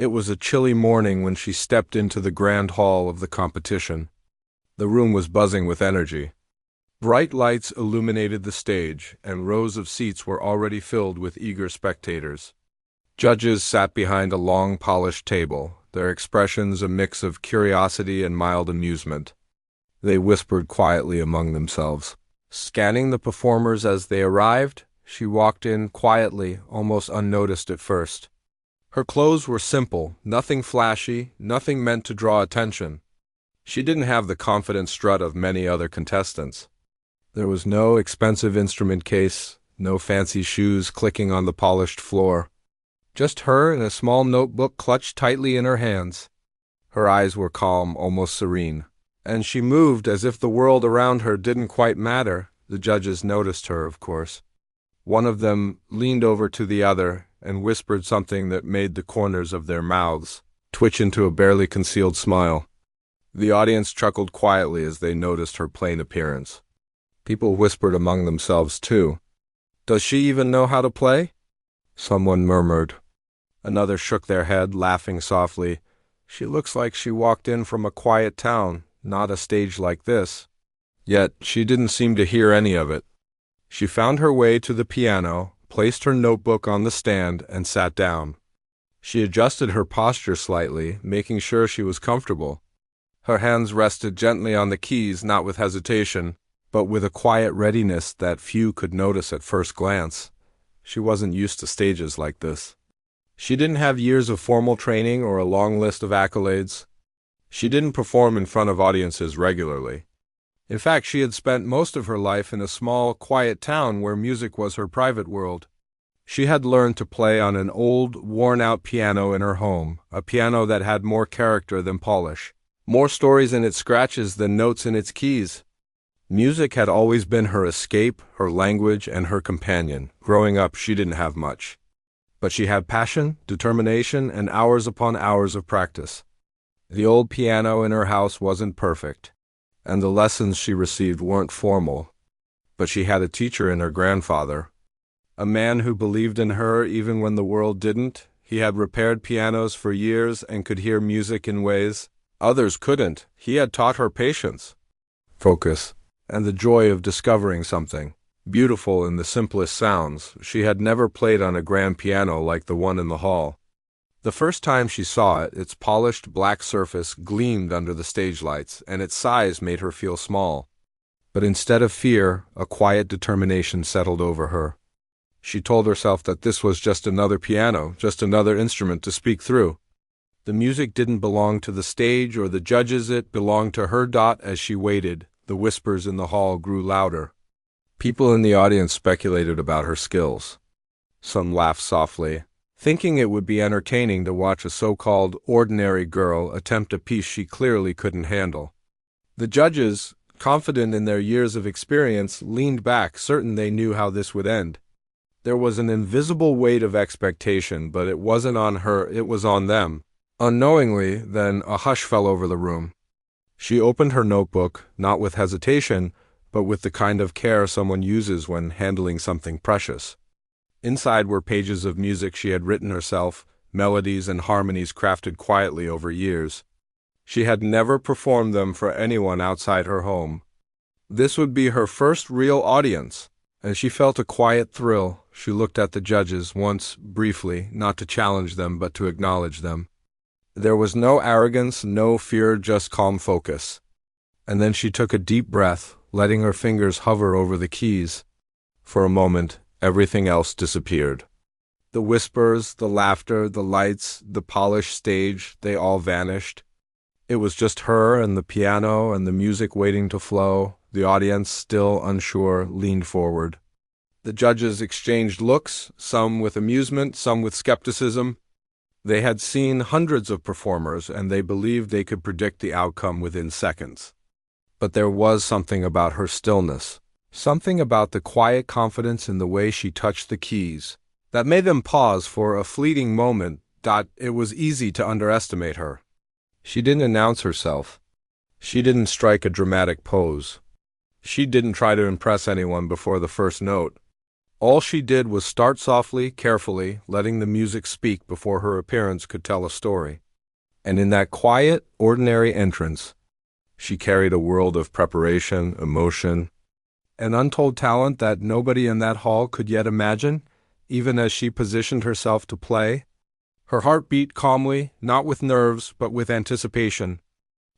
It was a chilly morning when she stepped into the grand hall of the competition. The room was buzzing with energy. Bright lights illuminated the stage, and rows of seats were already filled with eager spectators. Judges sat behind a long, polished table, their expressions a mix of curiosity and mild amusement. They whispered quietly among themselves. Scanning the performers as they arrived, she walked in quietly, almost unnoticed at first. Her clothes were simple, nothing flashy, nothing meant to draw attention. She didn't have the confident strut of many other contestants. There was no expensive instrument case, no fancy shoes clicking on the polished floor. Just her and a small notebook clutched tightly in her hands. Her eyes were calm, almost serene, and she moved as if the world around her didn't quite matter. The judges noticed her, of course. One of them leaned over to the other and whispered something that made the corners of their mouths twitch into a barely concealed smile. The audience chuckled quietly as they noticed her plain appearance. People whispered among themselves, too. "Does she even know how to play?" Someone murmured. Another shook their head, laughing softly. "She looks like she walked in from a quiet town, not a stage like this." Yet she didn't seem to hear any of it. She found her way to the piano, placed her notebook on the stand, and sat down. She adjusted her posture slightly, making sure she was comfortable. Her hands rested gently on the keys, not with hesitation, but with a quiet readiness that few could notice at first glance. She wasn't used to stages like this. She didn't have years of formal training or a long list of accolades. She didn't perform in front of audiences regularly. In fact, she had spent most of her life in a small, quiet town where music was her private world. She had learned to play on an old, worn-out piano in her home, a piano that had more character than polish, more stories in its scratches than notes in its keys. Music had always been her escape, her language, and her companion. Growing up, she didn't have much. But she had passion, determination, and hours upon hours of practice. The old piano in her house wasn't perfect, and the lessons she received weren't formal. But she had a teacher in her grandfather, a man who believed in her even when the world didn't. He had repaired pianos for years and could hear music in ways others couldn't. He had taught her patience, focus, and the joy of discovering something beautiful in the simplest sounds. She had never played on a grand piano like the one in the hall. The first time she saw it, its polished black surface gleamed under the stage lights, and its size made her feel small. But instead of fear, a quiet determination settled over her. She told herself that this was just another piano, just another instrument to speak through. The music didn't belong to the stage or the judges, it belonged to her. As she waited, the whispers in the hall grew louder. People in the audience speculated about her skills. Some laughed softly, thinking it would be entertaining to watch a so-called ordinary girl attempt a piece she clearly couldn't handle. The judges, confident in their years of experience, leaned back, certain they knew how this would end. There was an invisible weight of expectation, but it wasn't on her, it was on them. Unknowingly, then, a hush fell over the room. She opened her notebook, not with hesitation, but with the kind of care someone uses when handling something precious. Inside were pages of music she had written herself, melodies and harmonies crafted quietly over years. She had never performed them for anyone outside her home. This would be her first real audience, and she felt a quiet thrill. She looked at the judges once, briefly, not to challenge them but to acknowledge them. There was no arrogance, no fear, just calm focus. And then she took a deep breath, letting her fingers hover over the keys. For a moment, everything else disappeared. The whispers, the laughter, the lights, the polished stage, they all vanished. It was just her and the piano and the music waiting to flow. The audience, still unsure, leaned forward. The judges exchanged looks, some with amusement, some with skepticism. They had seen hundreds of performers, and they believed they could predict the outcome within seconds. But there was something about her stillness, something about the quiet confidence in the way she touched the keys, that made them pause for a fleeting moment. It was easy to underestimate her. She didn't announce herself. She didn't strike a dramatic pose. She didn't try to impress anyone before the first note. All she did was start softly, carefully, letting the music speak before her appearance could tell a story. And in that quiet, ordinary entrance, she carried a world of preparation, emotion, and untold talent that nobody in that hall could yet imagine, even as she positioned herself to play. Her heart beat calmly, not with nerves, but with anticipation.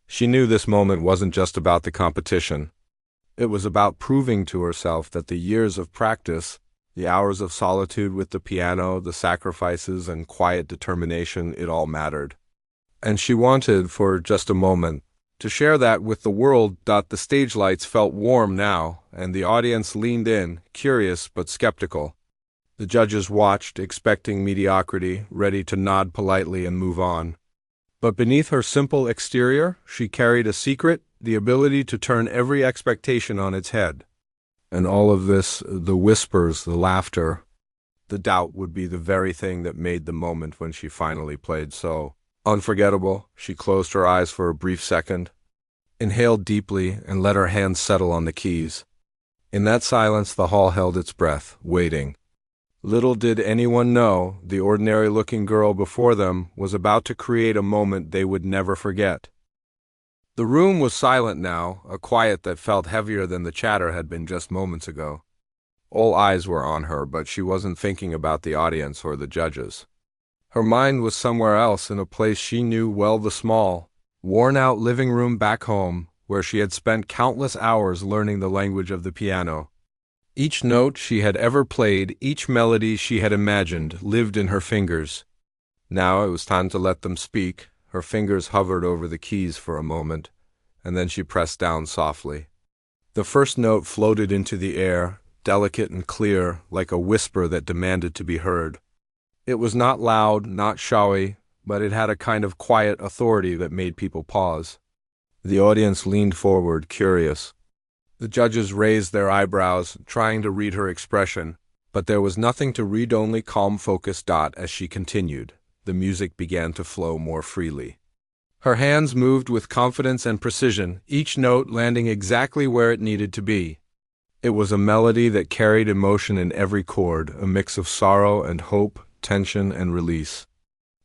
She knew this moment wasn't just about the competition. It was about proving to herself that the years of practice, the hours of solitude with the piano, the sacrifices and quiet determination, it all mattered. And she wanted, for just a moment, to share that with the world. The stage lights felt warm now, and the audience leaned in, curious but skeptical. The judges watched, expecting mediocrity, ready to nod politely and move on. But beneath her simple exterior, she carried a secret, the ability to turn every expectation on its head. And all of this, the whispers, the laughter, the doubt, would be the very thing that made the moment when she finally played so unforgettable. She closed her eyes for a brief second, inhaled deeply, and let her hands settle on the keys. In that silence, the hall held its breath, waiting. Little did anyone know, the ordinary-looking girl before them was about to create a moment they would never forget. The room was silent now, a quiet that felt heavier than the chatter had been just moments ago. All eyes were on her, but she wasn't thinking about the audience or the judges. Her mind was somewhere else, in a place she knew well, the small, worn-out living room back home, where she had spent countless hours learning the language of the piano. Each note she had ever played, each melody she had imagined, lived in her fingers. Now it was time to let them speak. Her fingers hovered over the keys for a moment, and then she pressed down softly. The first note floated into the air, delicate and clear, like a whisper that demanded to be heard. It was not loud, not showy, but it had a kind of quiet authority that made people pause. The audience leaned forward, curious. The judges raised their eyebrows, trying to read her expression, but there was nothing to read, only calm focus. As she continued, the music began to flow more freely. Her hands moved with confidence and precision, each note landing exactly where it needed to be. It was a melody that carried emotion in every chord, a mix of sorrow and hope, tension and release.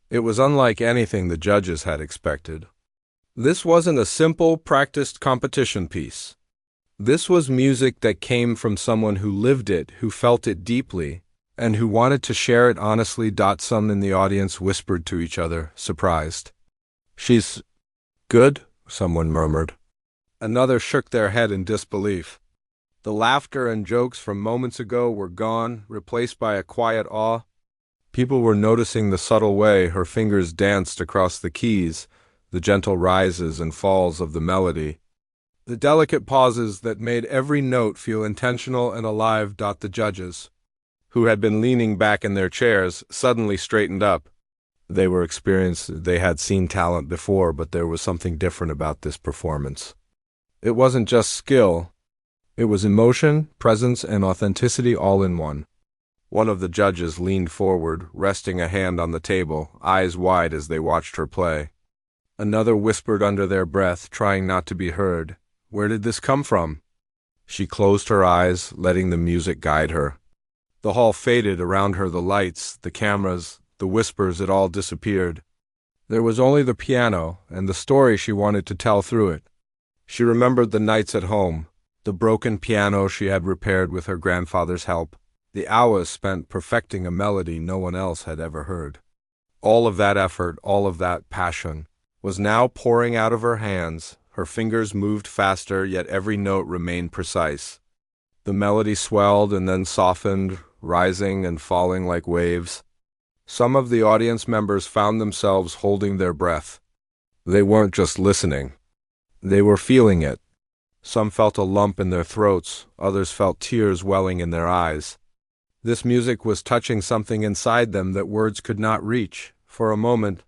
It was unlike anything the judges had expected. This wasn't a simple, practiced competition piece. This was music that came from someone who lived it, who felt it deeply, and who wanted to share it honestly. Some in the audience whispered to each other, surprised. "She's good," someone murmured. Another shook their head in disbelief. The laughter and jokes from moments ago were gone, replaced by a quiet awe. People were noticing the subtle way her fingers danced across the keys, the gentle rises and falls of the melody, the delicate pauses that made every note feel intentional and alive. The judges, who had been leaning back in their chairs, suddenly straightened up. They were experienced, they had seen talent before, but there was something different about this performance. It wasn't just skill, it was emotion, presence, and authenticity all in one. One of the judges leaned forward, resting a hand on the table, eyes wide as they watched her play. Another whispered under their breath, trying not to be heard, "Where did this come from?" She closed her eyes, letting the music guide her. The hall faded around her, the lights, the cameras, the whispers, it all disappeared. There was only the piano and the story she wanted to tell through it. She remembered the nights at home, the broken piano she had repaired with her grandfather's help, the hours spent perfecting a melody no one else had ever heard. All of that effort, all of that passion, was now pouring out of her hands. Her fingers moved faster, yet every note remained precise. The melody swelled and then softened, rising and falling like waves. Some of the audience members found themselves holding their breath. They weren't just listening. They were feeling it. Some felt a lump in their throats, others felt tears welling in their eyes. This music was touching something inside them that words could not reach. For a moment,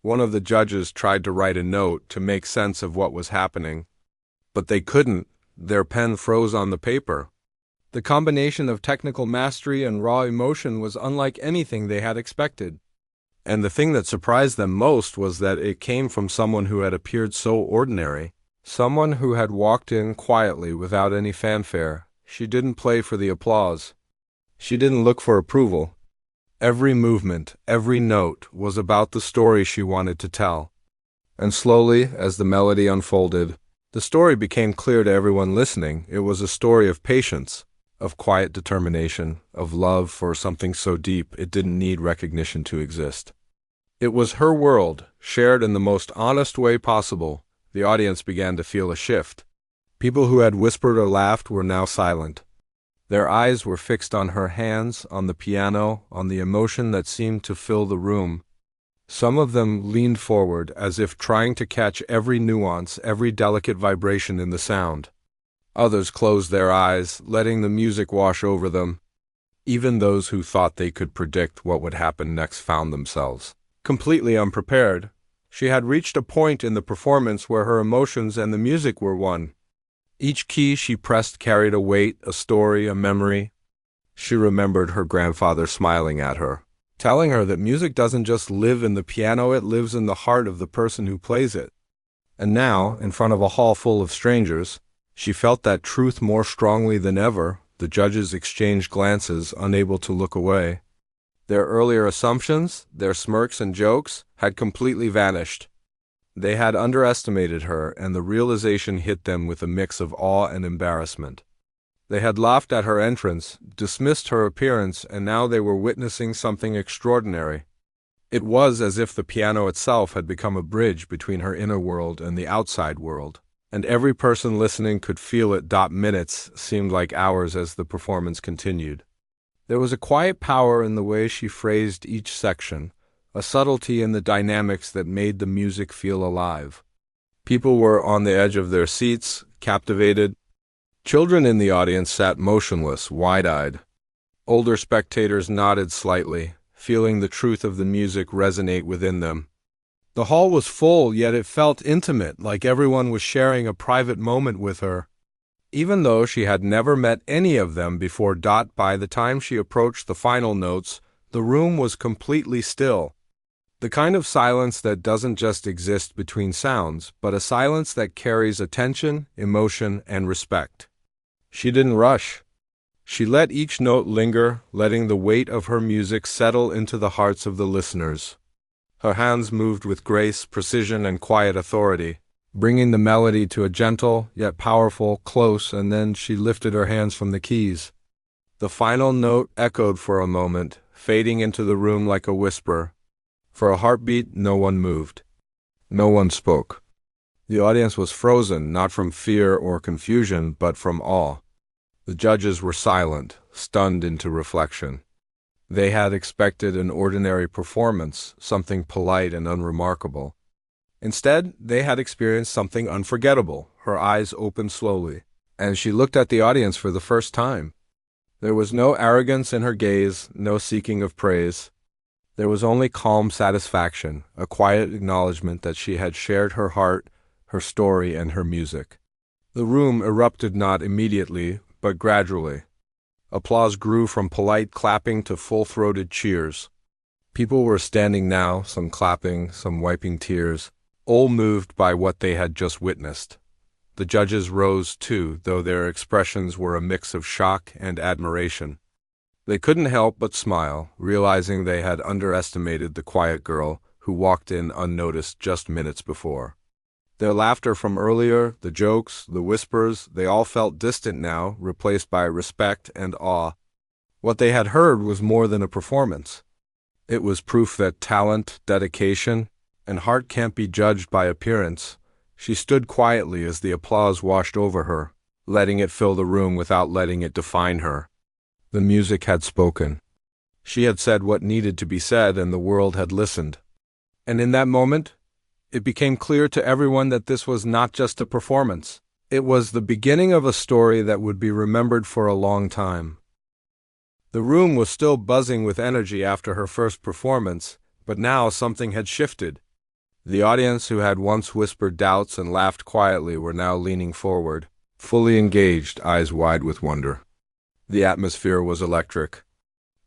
one of the judges tried to write a note to make sense of what was happening, but they couldn't. Their pen froze on the paper. The combination of technical mastery and raw emotion was unlike anything they had expected. And the thing that surprised them most was that it came from someone who had appeared so ordinary, someone who had walked in quietly without any fanfare. She didn't play for the applause. She didn't look for approval. Every movement, every note was about the story she wanted to tell. And slowly, as the melody unfolded, the story became clear to everyone listening. It was a story of patience, of quiet determination, of love for something so deep it didn't need recognition to exist. It was her world, shared in the most honest way possible. The audience began to feel a shift. People who had whispered or laughed were now silent. Their eyes were fixed on her hands, on the piano, on the emotion that seemed to fill the room. Some of them leaned forward, as if trying to catch every nuance, every delicate vibration in the sound. Others closed their eyes, letting the music wash over them. Even those who thought they could predict what would happen next found themselves completely unprepared. She had reached a point in the performance where her emotions and the music were one. Each key she pressed carried a weight, a story, a memory. She remembered her grandfather smiling at her, telling her that music doesn't just live in the piano, it lives in the heart of the person who plays it. And now, in front of a hall full of strangers, she felt that truth more strongly than ever. The judges exchanged glances, unable to look away. Their earlier assumptions, their smirks and jokes, had completely vanished. They had underestimated her, and the realization hit them with a mix of awe and embarrassment. They had laughed at her entrance, dismissed her appearance, and now they were witnessing something extraordinary. It was as if the piano itself had become a bridge between her inner world and the outside world, and every person listening could feel it. Minutes seemed like hours as the performance continued. There was a quiet power in the way she phrased each section, a subtlety in the dynamics that made the music feel alive. People were on the edge of their seats, captivated. Children in the audience sat motionless, wide-eyed. Older spectators nodded slightly, feeling the truth of the music resonate within them. The hall was full, yet it felt intimate, like everyone was sharing a private moment with her. Even though she had never met any of them before. By the time she approached the final notes, the room was completely still. The kind of silence that doesn't just exist between sounds, but a silence that carries attention, emotion, and respect. She didn't rush. She let each note linger, letting the weight of her music settle into the hearts of the listeners. Her hands moved with grace, precision, and quiet authority, bringing the melody to a gentle, yet powerful close, and then she lifted her hands from the keys. The final note echoed for a moment, fading into the room like a whisper. For a heartbeat, no one moved. No one spoke. The audience was frozen, not from fear or confusion, but from awe. The judges were silent, stunned into reflection. They had expected an ordinary performance, something polite and unremarkable. Instead, they had experienced something unforgettable. Her eyes opened slowly, and she looked at the audience for the first time. There was no arrogance in her gaze, no seeking of praise. There was only calm satisfaction, a quiet acknowledgement that she had shared her heart, her story, and her music. The room erupted not immediately, but gradually. Applause grew from polite clapping to full-throated cheers. People were standing now, some clapping, some wiping tears, all moved by what they had just witnessed. The judges rose too, though their expressions were a mix of shock and admiration. They couldn't help but smile, realizing they had underestimated the quiet girl who walked in unnoticed just minutes before. Their laughter from earlier, the jokes, the whispers, they all felt distant now, replaced by respect and awe. What they had heard was more than a performance. It was proof that talent, dedication, and heart can't be judged by appearance. She stood quietly as the applause washed over her, letting it fill the room without letting it define her. The music had spoken. She had said what needed to be said, and the world had listened. And in that moment, it became clear to everyone that this was not just a performance. It was the beginning of a story that would be remembered for a long time. The room was still buzzing with energy after her first performance, but now something had shifted. The audience, who had once whispered doubts and laughed quietly, were now leaning forward, fully engaged, eyes wide with wonder. The atmosphere was electric.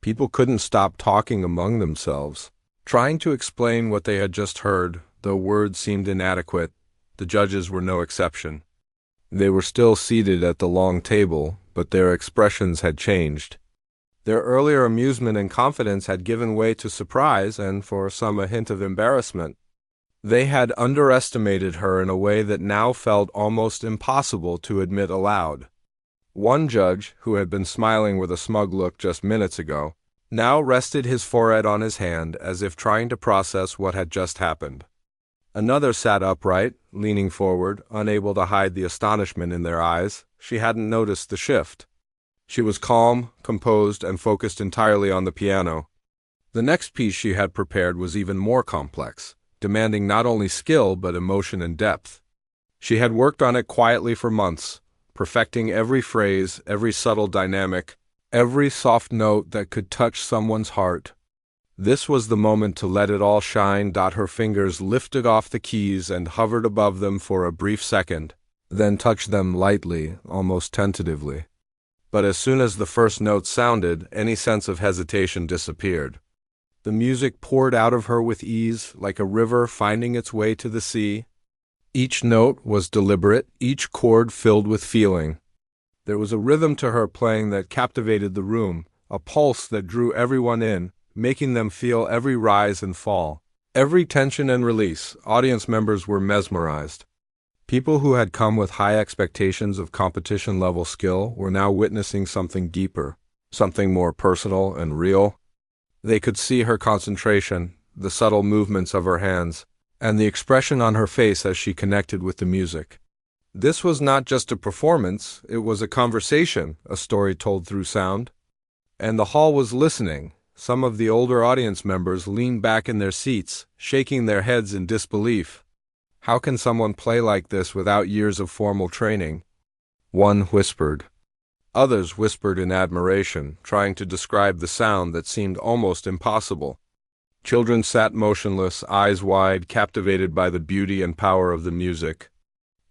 People couldn't stop talking among themselves, trying to explain what they had just heard, though words seemed inadequate. The judges were no exception. They were still seated at the long table, but their expressions had changed. Their earlier amusement and confidence had given way to surprise and, for some, a hint of embarrassment. They had underestimated her in a way that now felt almost impossible to admit aloud. One judge, who had been smiling with a smug look just minutes ago, now rested his forehead on his hand as if trying to process what had just happened. Another sat upright, leaning forward, unable to hide the astonishment in their eyes. She hadn't noticed the shift. She was calm, composed, and focused entirely on the piano. The next piece she had prepared was even more complex, demanding not only skill but emotion and depth. She had worked on it quietly for months, perfecting every phrase, every subtle dynamic, every soft note that could touch someone's heart. This was the moment to let it all shine. Her fingers lifted off the keys and hovered above them for a brief second, then touched them lightly, almost tentatively. But as soon as the first note sounded, any sense of hesitation disappeared. The music poured out of her with ease, like a river finding its way to the sea. Each note was deliberate, each chord filled with feeling. There was a rhythm to her playing that captivated the room, a pulse that drew everyone in, making them feel every rise and fall, every tension and release. Audience members were mesmerized. People who had come with high expectations of competition-level skill were now witnessing something deeper, something more personal and real. They could see her concentration, the subtle movements of her hands, and the expression on her face as she connected with the music. This was not just a performance, it was a conversation, a story told through sound. And the hall was listening. Some of the older audience members leaned back in their seats, shaking their heads in disbelief. How can someone play like this without years of formal training? One whispered. Others whispered in admiration, trying to describe the sound that seemed almost impossible. Children sat motionless, eyes wide, captivated by the beauty and power of the music.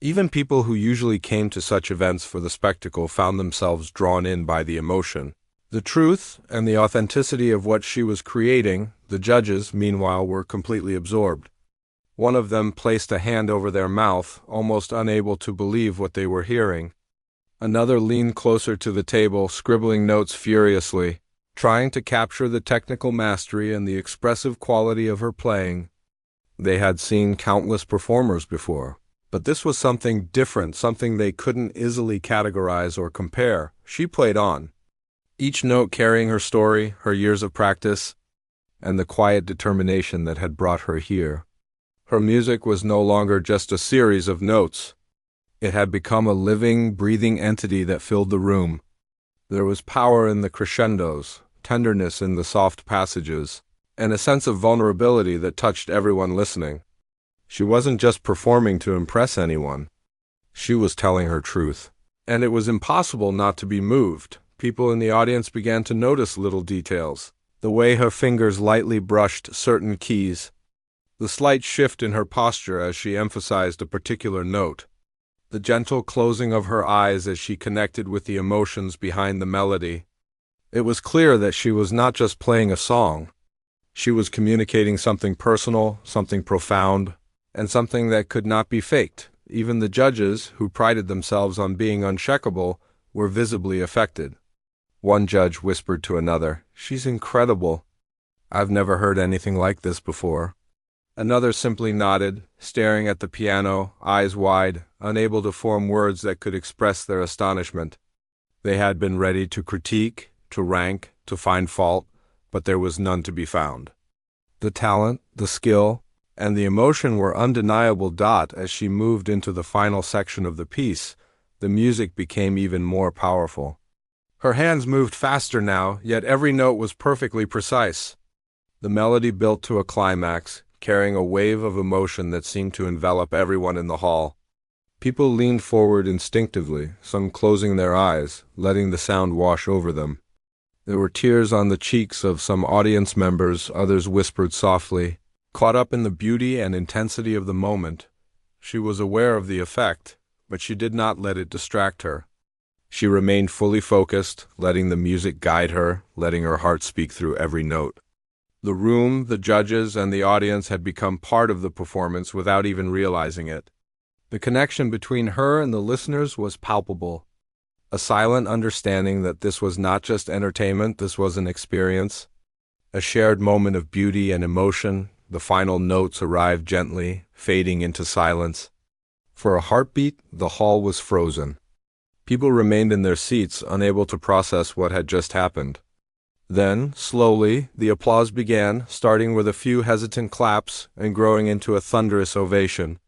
Even people who usually came to such events for the spectacle found themselves drawn in by the emotion, the truth, and the authenticity of what she was creating. The judges, meanwhile, were completely absorbed. One of them placed a hand over their mouth, almost unable to believe what they were hearing. Another leaned closer to the table, scribbling notes furiously, trying to capture the technical mastery and the expressive quality of her playing. They had seen countless performers before, but this was something different, something they couldn't easily categorize or compare. She played on, each note carrying her story, her years of practice, and the quiet determination that had brought her here. Her music was no longer just a series of notes. It had become a living, breathing entity that filled the room. There was power in the crescendos, tenderness in the soft passages, and a sense of vulnerability that touched everyone listening. She wasn't just performing to impress anyone. She was telling her truth. And it was impossible not to be moved. People in the audience began to notice little details. The way her fingers lightly brushed certain keys. The slight shift in her posture as she emphasized a particular note. The gentle closing of her eyes as she connected with the emotions behind the melody. It was clear that she was not just playing a song. She was communicating something personal, something profound, and something that could not be faked. Even the judges, who prided themselves on being uncheckable, were visibly affected. One judge whispered to another, "She's incredible. I've never heard anything like this before." Another simply nodded, staring at the piano, eyes wide, unable to form words that could express their astonishment. They had been ready to critique, to rank, to find fault, but there was none to be found. The talent, the skill, and the emotion were undeniable. As she moved into the final section of the piece, the music became even more powerful. Her hands moved faster now, yet every note was perfectly precise. The melody built to a climax, carrying a wave of emotion that seemed to envelop everyone in the hall. People leaned forward instinctively, some closing their eyes, letting the sound wash over them. There were tears on the cheeks of some audience members, others whispered softly, caught up in the beauty and intensity of the moment. She was aware of the effect, but she did not let it distract her. She remained fully focused, letting the music guide her, letting her heart speak through every note. The room, the judges, and the audience had become part of the performance without even realizing it. The connection between her and the listeners was palpable. A silent understanding that this was not just entertainment, this was an experience. A shared moment of beauty and emotion. The final notes arrived gently, fading into silence. For a heartbeat, the hall was frozen. People remained in their seats, unable to process what had just happened. Then, slowly, the applause began, starting with a few hesitant claps and growing into a thunderous ovation.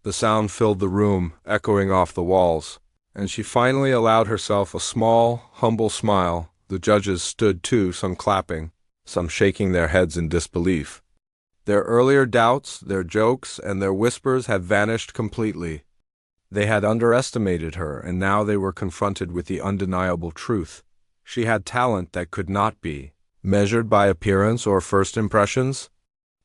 The sound filled the room, echoing off the walls, and she finally allowed herself a small, humble smile. The judges stood too, some clapping, some shaking their heads in disbelief. Their earlier doubts, their jokes, and their whispers had vanished completely. They had underestimated her, and now they were confronted with the undeniable truth. She had talent that could not be measured by appearance or first impressions.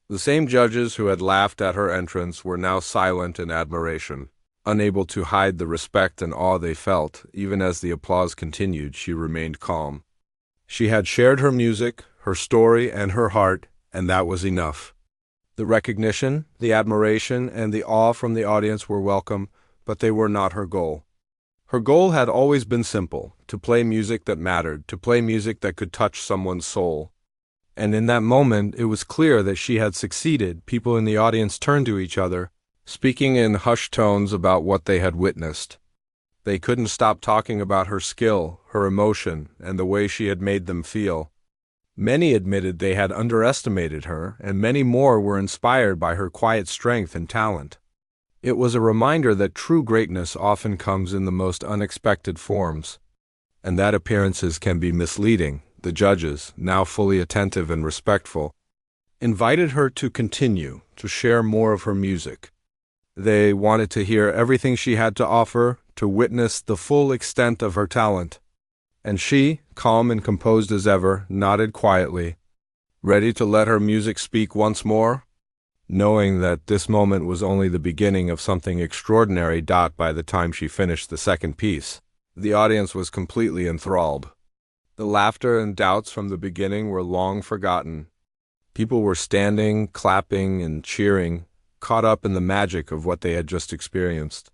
The same judges who had laughed at her entrance were now silent in admiration, unable to hide the respect and awe they felt. Even as the applause continued, she remained calm. She had shared her music, her story, and her heart, and that was enough. The recognition, the admiration, and the awe from the audience were welcome, but they were not her goal. Her goal had always been simple: to play music that mattered, to play music that could touch someone's soul. And in that moment, it was clear that she had succeeded. People in the audience turned to each other, speaking in hushed tones about what they had witnessed. They couldn't stop talking about her skill, her emotion, and the way she had made them feel. Many admitted they had underestimated her, and many more were inspired by her quiet strength and talent. It was a reminder that true greatness often comes in the most unexpected forms, and that appearances can be misleading. The judges, now fully attentive and respectful, invited her to continue, to share more of her music. They wanted to hear everything she had to offer, to witness the full extent of her talent. And she, calm and composed as ever, nodded quietly, ready to let her music speak once more, knowing that this moment was only the beginning of something extraordinary. By the time she finished the second piece, the audience was completely enthralled. The laughter and doubts from the beginning were long forgotten. People were standing, clapping, and cheering, caught up in the magic of what they had just experienced.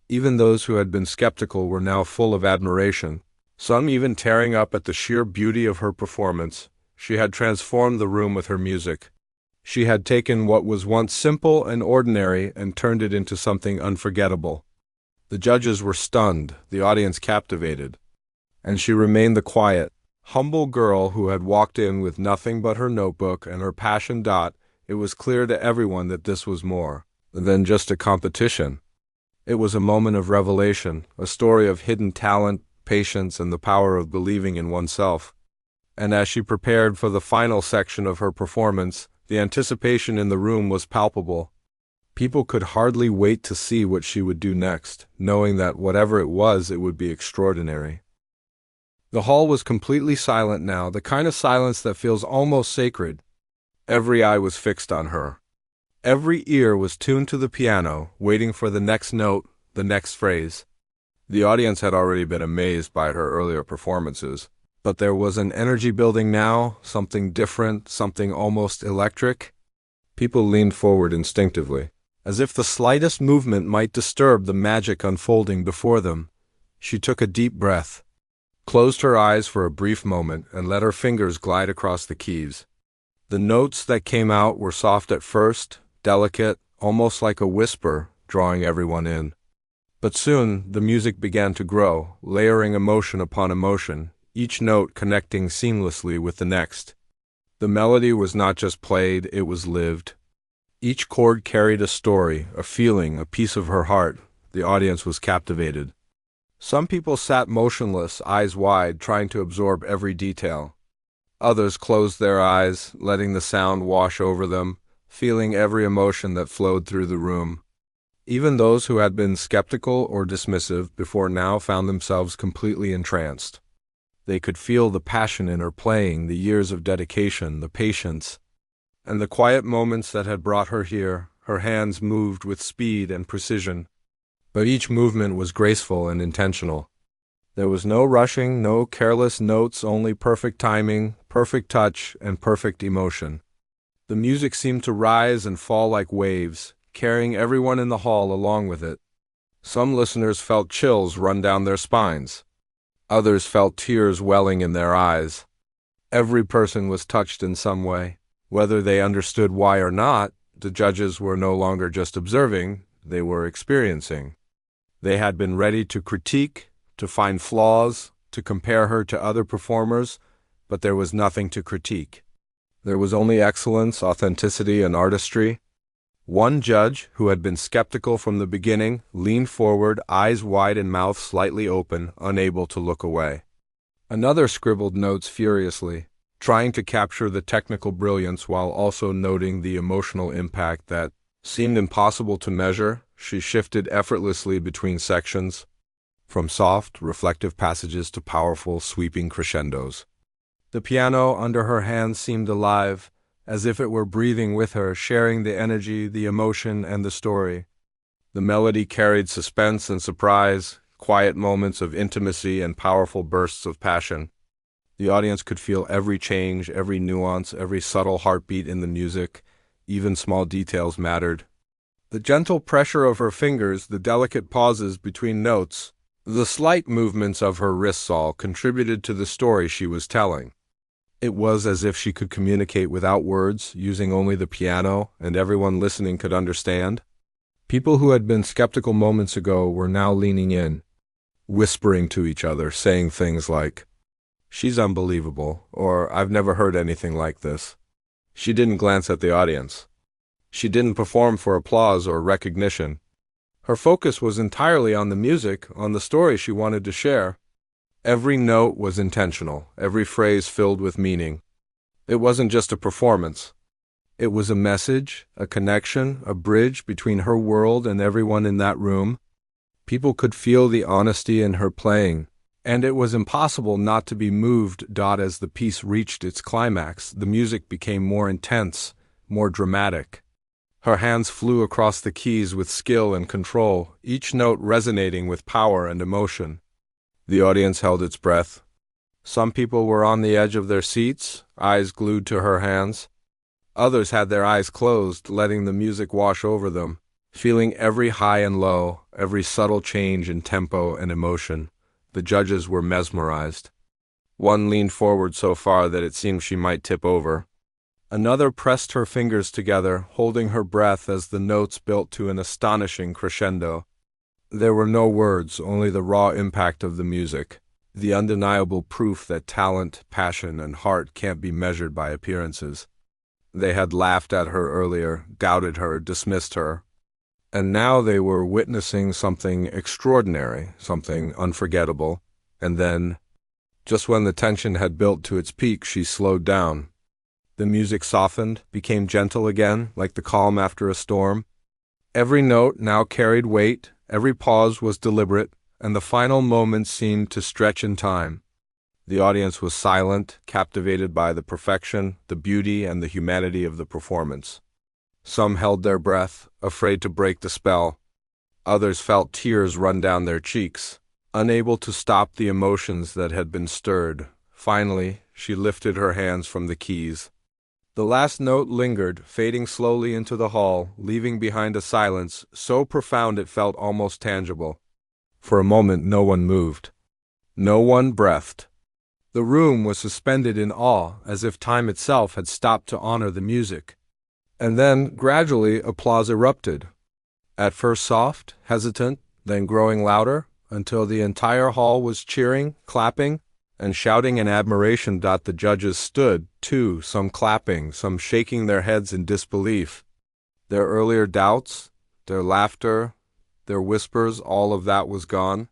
Even those who had been skeptical were now full of admiration, some even tearing up at the sheer beauty of her performance. She had transformed the room with her music. She had taken what was once simple and ordinary and turned it into something unforgettable. The judges were stunned, the audience captivated, and she remained the quiet, humble girl who had walked in with nothing but her notebook and her passion. It was clear to everyone that this was more than just a competition. It was a moment of revelation, a story of hidden talent, patience, and the power of believing in oneself. And as she prepared for the final section of her performance, the anticipation in the room was palpable. People could hardly wait to see what she would do next, knowing that whatever it would be extraordinary. The hall was completely silent now, the kind of silence that feels almost sacred. Every eye was fixed on her. Every ear was tuned to the piano, waiting for the next note, the next phrase. The audience had already been amazed by her earlier performances, but there was an energy building now, something different, something almost electric. People leaned forward instinctively, as if the slightest movement might disturb the magic unfolding before them. She took a deep breath, closed her eyes for a brief moment, and let her fingers glide across the keys. The notes that came out were soft at first, delicate, almost like a whisper, drawing everyone in. But soon the music began to grow, layering emotion upon emotion, each note connecting seamlessly with the next. The melody was not just played, it was lived. Each chord carried a story, a feeling, a piece of her heart. The audience was captivated. Some people sat motionless, eyes wide, trying to absorb every detail. Others closed their eyes, letting the sound wash over them, feeling every emotion that flowed through the room. Even those who had been skeptical or dismissive before now found themselves completely entranced. They could feel the passion in her playing, the years of dedication, the patience, and the quiet moments that had brought her here. Her hands moved with speed and precision, but each movement was graceful and intentional. There was no rushing, no careless notes, only perfect timing, perfect touch, and perfect emotion. The music seemed to rise and fall like waves, carrying everyone in the hall along with it. Some listeners felt chills run down their spines. Others felt tears welling in their eyes. Every person was touched in some way. Whether they understood why or not, the judges were no longer just observing, they were experiencing. They had been ready to critique, to find flaws, to compare her to other performers, but there was nothing to critique. There was only excellence, authenticity, and artistry. One judge, who had been skeptical from the beginning, leaned forward, eyes wide and mouth slightly open, unable to look away. Another scribbled notes furiously, trying to capture the technical brilliance while also noting the emotional impact that seemed impossible to measure. She shifted effortlessly between sections, from soft, reflective passages to powerful, sweeping crescendos. The piano under her hands seemed alive, as if it were breathing with her, sharing the energy, the emotion, and the story. The melody carried suspense and surprise, quiet moments of intimacy and powerful bursts of passion. The audience could feel every change, every nuance, every subtle heartbeat in the music. Even small details mattered. The gentle pressure of her fingers, the delicate pauses between notes, the slight movements of her wrists all contributed to the story she was telling. It was as if she could communicate without words, using only the piano, and everyone listening could understand. People who had been skeptical moments ago were now leaning in, whispering to each other, saying things like, "She's unbelievable," or "I've never heard anything like this." She didn't glance at the audience. She didn't perform for applause or recognition. Her focus was entirely on the music, on the story she wanted to share. Every note was intentional, every phrase filled with meaning. It wasn't just a performance. It was a message, a connection, a bridge between her world and everyone in that room. People could feel the honesty in her playing, and it was impossible not to be moved. As the piece reached its climax, the music became more intense, more dramatic. Her hands flew across the keys with skill and control, each note resonating with power and emotion. The audience held its breath. Some people were on the edge of their seats, eyes glued to her hands. Others had their eyes closed, letting the music wash over them, feeling every high and low, every subtle change in tempo and emotion. The judges were mesmerized. One leaned forward so far that it seemed she might tip over. Another pressed her fingers together, holding her breath as the notes built to an astonishing crescendo. There were no words, only the raw impact of the music, the undeniable proof that talent, passion, and heart can't be measured by appearances. They had laughed at her earlier, doubted her, dismissed her. And now they were witnessing something extraordinary, something unforgettable. And then, just when the tension had built to its peak, she slowed down. The music softened, became gentle again, like the calm after a storm. Every note now carried weight, every pause was deliberate, and the final moments seemed to stretch in time. The audience was silent, captivated by the perfection, the beauty, and the humanity of the performance. Some held their breath, afraid to break the spell. Others felt tears run down their cheeks, unable to stop the emotions that had been stirred. Finally, she lifted her hands from the keys. The last note lingered, fading slowly into the hall, leaving behind a silence so profound it felt almost tangible. For a moment no one moved. No one breathed. The room was suspended in awe, as if time itself had stopped to honor the music. And then, gradually, applause erupted. At first soft, hesitant, then growing louder, until the entire hall was cheering, clapping, and shouting in admiration. The judges stood, too, some clapping, some shaking their heads in disbelief. Their earlier doubts, their laughter, their whispers, all of that was gone.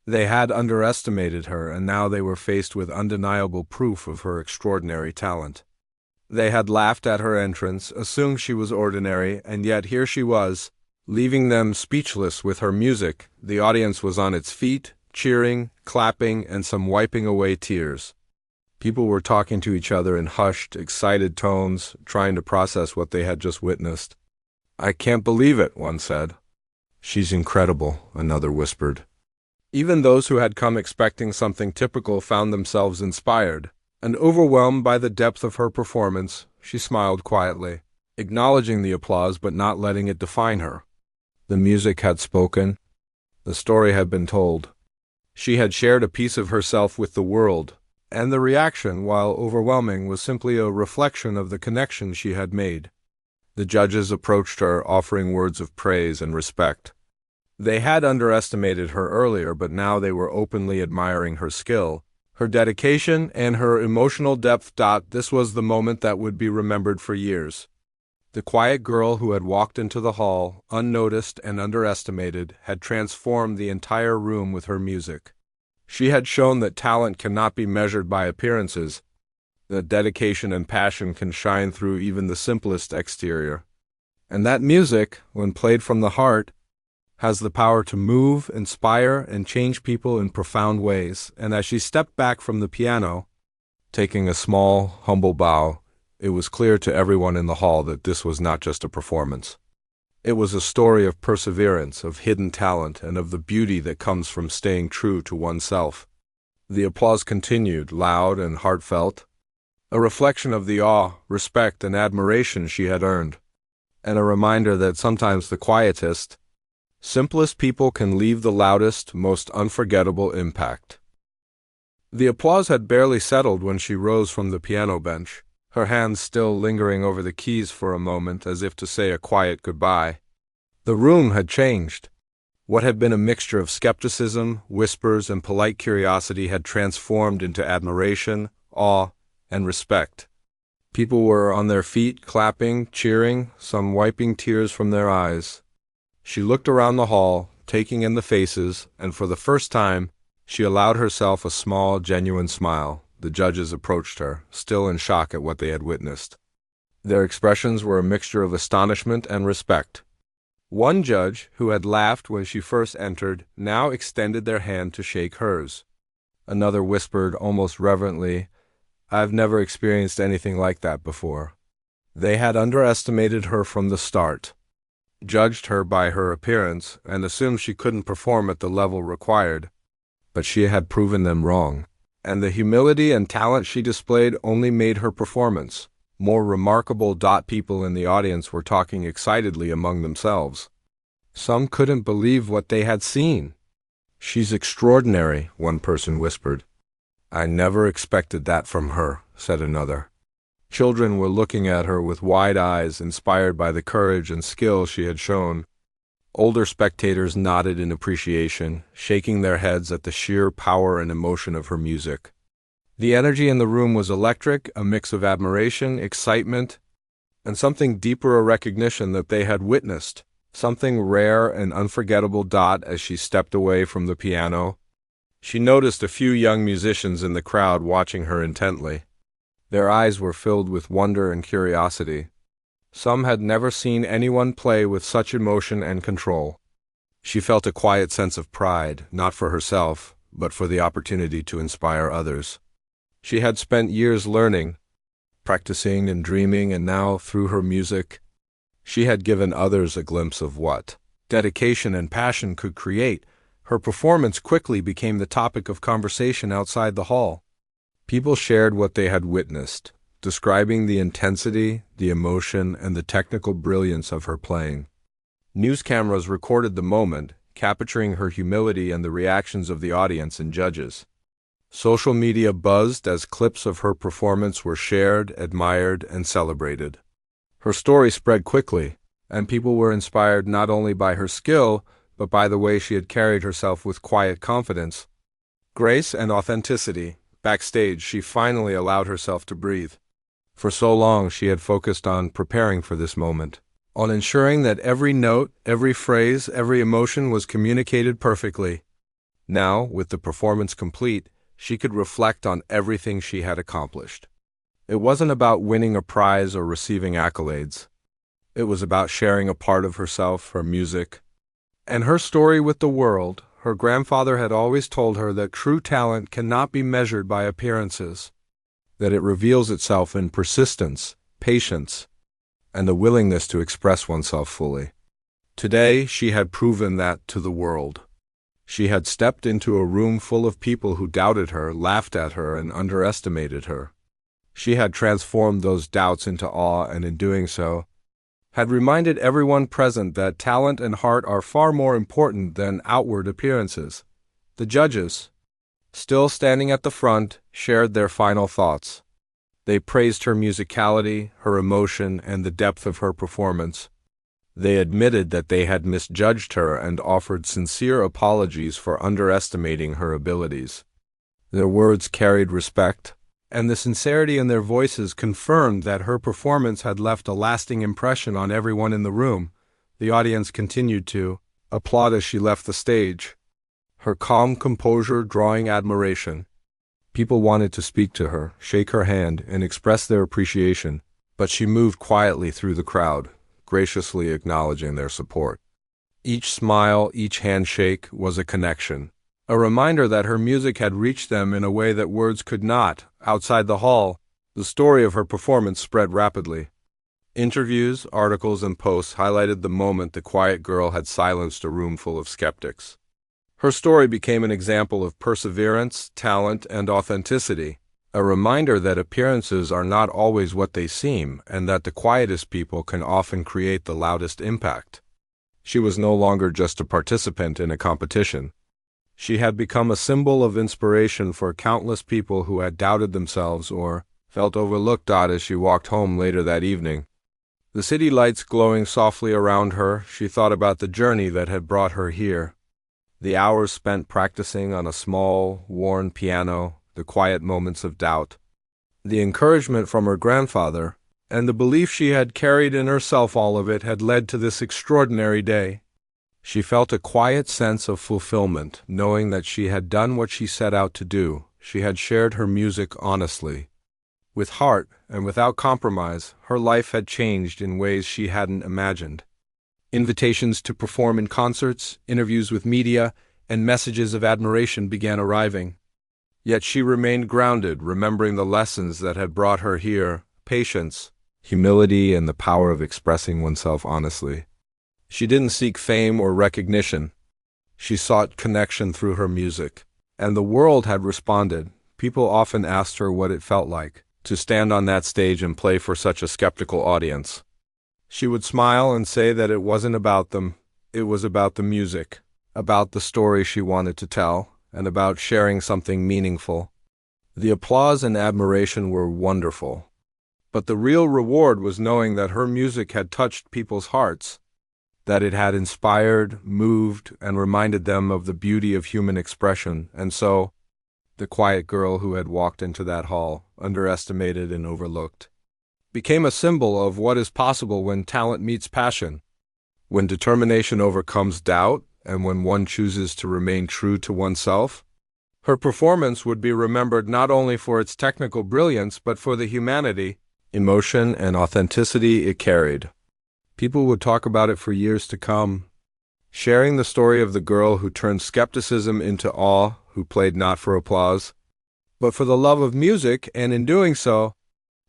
They had underestimated her, and now they were faced with undeniable proof of her extraordinary talent. They had laughed at her entrance, assumed she was ordinary, and yet here she was, leaving them speechless with her music. The audience was on its feet, cheering, clapping, and some wiping away tears. People were talking to each other in hushed, excited tones, trying to process what they had just witnessed. "I can't believe it," one said. "She's incredible," another whispered. Even those who had come expecting something typical found themselves inspired, and overwhelmed by the depth of her performance. She smiled quietly, acknowledging the applause but not letting it define her. The music had spoken. The story had been told. She had shared a piece of herself with the world, and the reaction, while overwhelming, was simply a reflection of the connection she had made. The judges approached her, offering words of praise and respect. They had underestimated her earlier, but now they were openly admiring her skill, her dedication, and her emotional depth. This was the moment that would be remembered for years. The quiet girl who had walked into the hall, unnoticed and underestimated, had transformed the entire room with her music. She had shown that talent cannot be measured by appearances, that dedication and passion can shine through even the simplest exterior. And that music, when played from the heart, has the power to move, inspire, and change people in profound ways. And as she stepped back from the piano, taking a small, humble bow, it was clear to everyone in the hall that this was not just a performance. It was a story of perseverance, of hidden talent, and of the beauty that comes from staying true to oneself. The applause continued, loud and heartfelt, a reflection of the awe, respect, and admiration she had earned, and a reminder that sometimes the quietest, simplest people can leave the loudest, most unforgettable impact. The applause had barely settled when she rose from the piano bench, her hands still lingering over the keys for a moment as if to say a quiet goodbye. The room had changed. What had been a mixture of skepticism, whispers, and polite curiosity had transformed into admiration, awe, and respect. People were on their feet, clapping, cheering, some wiping tears from their eyes. She looked around the hall, taking in the faces, and for the first time, she allowed herself a small, genuine smile. The judges approached her, still in shock at what they had witnessed. Their expressions were a mixture of astonishment and respect. One judge, who had laughed when she first entered, now extended their hand to shake hers. Another whispered almost reverently, "I've never experienced anything like that before." They had underestimated her from the start, judged her by her appearance, and assumed she couldn't perform at the level required. But she had proven them wrong, and the humility and talent she displayed only made her performance more remarkable. People in the audience were talking excitedly among themselves. Some couldn't believe what they had seen. "She's extraordinary," one person whispered. "I never expected that from her," said another. Children were looking at her with wide eyes, inspired by the courage and skill she had shown. Older spectators nodded in appreciation, shaking their heads at the sheer power and emotion of her music. The energy in the room was electric, a mix of admiration, excitement, and something deeper, a recognition that they had witnessed, something rare and unforgettable. As she stepped away from the piano, she noticed a few young musicians in the crowd watching her intently. Their eyes were filled with wonder and curiosity. Some had never seen anyone play with such emotion and control. She felt a quiet sense of pride, not for herself, but for the opportunity to inspire others. She had spent years learning, practicing and dreaming, and now, through her music, she had given others a glimpse of what dedication and passion could create. Her performance quickly became the topic of conversation outside the hall. People shared what they had witnessed, describing the intensity, the emotion, and the technical brilliance of her playing. News cameras recorded the moment, capturing her humility and the reactions of the audience and judges. Social media buzzed as clips of her performance were shared, admired, and celebrated. Her story spread quickly, and people were inspired not only by her skill, but by the way she had carried herself with quiet confidence, grace, and authenticity. Backstage, she finally allowed herself to breathe. For so long, she had focused on preparing for this moment, on ensuring that every note, every phrase, every emotion was communicated perfectly. Now, with the performance complete, she could reflect on everything she had accomplished. It wasn't about winning a prize or receiving accolades. It was about sharing a part of herself, her music, and her story with the world. Her grandfather had always told her that true talent cannot be measured by appearances, that it reveals itself in persistence, patience, and a willingness to express oneself fully. Today, she had proven that to the world. She had stepped into a room full of people who doubted her, laughed at her, and underestimated her. She had transformed those doubts into awe, and in doing so, had reminded everyone present that talent and heart are far more important than outward appearances. The judges, still standing at the front, shared their final thoughts. They praised her musicality, her emotion, and the depth of her performance. They admitted that they had misjudged her and offered sincere apologies for underestimating her abilities. Their words carried respect, and the sincerity in their voices confirmed that her performance had left a lasting impression on everyone in the room. The audience continued to applaud as she left the stage, her calm composure drawing admiration. People wanted to speak to her, shake her hand, and express their appreciation, but she moved quietly through the crowd, graciously acknowledging their support. Each smile, each handshake was a connection, a reminder that her music had reached them in a way that words could not. Outside the hall, the story of her performance spread rapidly. Interviews, articles, and posts highlighted the moment the quiet girl had silenced a room full of skeptics. Her story became an example of perseverance, talent, and authenticity, a reminder that appearances are not always what they seem, and that the quietest people can often create the loudest impact. She was no longer just a participant in a competition. She had become a symbol of inspiration for countless people who had doubted themselves or felt overlooked. As she walked home later that evening, the city lights glowing softly around her, she thought about the journey that had brought her here. The hours spent practicing on a small, worn piano, the quiet moments of doubt, the encouragement from her grandfather, and the belief she had carried in herself, all of it had led to this extraordinary day. She felt a quiet sense of fulfillment, knowing that she had done what she set out to do. She had shared her music honestly. With heart and without compromise, her life had changed in ways she hadn't imagined. Invitations to perform in concerts, interviews with media, and messages of admiration began arriving. Yet she remained grounded, remembering the lessons that had brought her here: patience, humility, and the power of expressing oneself honestly. She didn't seek fame or recognition. She sought connection through her music, and the world had responded. People often asked her what it felt like to stand on that stage and play for such a skeptical audience. She would smile and say that it wasn't about them, it was about the music, about the story she wanted to tell, and about sharing something meaningful. The applause and admiration were wonderful, but the real reward was knowing that her music had touched people's hearts, that it had inspired, moved, and reminded them of the beauty of human expression. And so, the quiet girl who had walked into that hall, underestimated and overlooked, became a symbol of what is possible when talent meets passion, when determination overcomes doubt, and when one chooses to remain true to oneself. Her performance would be remembered not only for its technical brilliance, but for the humanity, emotion, and authenticity it carried. People would talk about it for years to come, sharing the story of the girl who turned skepticism into awe, who played not for applause, but for the love of music, and in doing so,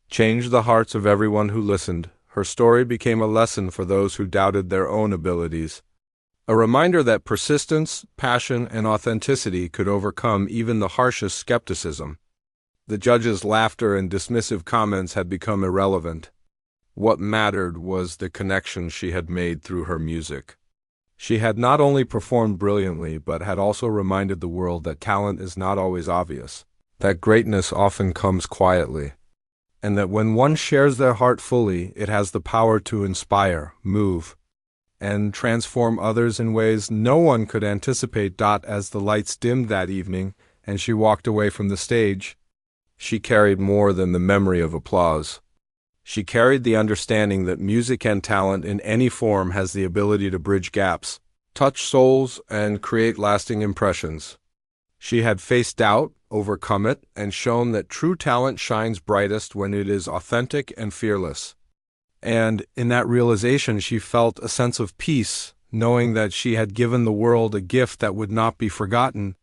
changed the hearts of everyone who listened. Her story became a lesson for those who doubted their own abilities, a reminder that persistence, passion, and authenticity could overcome even the harshest skepticism. The judges' laughter and dismissive comments had become irrelevant. What mattered was the connection she had made through her music. She had not only performed brilliantly, but had also reminded the world that talent is not always obvious, that greatness often comes quietly, and that when one shares their heart fully, it has the power to inspire, move, and transform others in ways no one could anticipate. As the lights dimmed that evening and she walked away from the stage, she carried more than the memory of applause. She carried the understanding that music and talent in any form has the ability to bridge gaps, touch souls, and create lasting impressions. She had faced doubt, overcome it, and shown that true talent shines brightest when it is authentic and fearless. And in that realization, she felt a sense of peace, knowing that she had given the world a gift that would not be forgotten.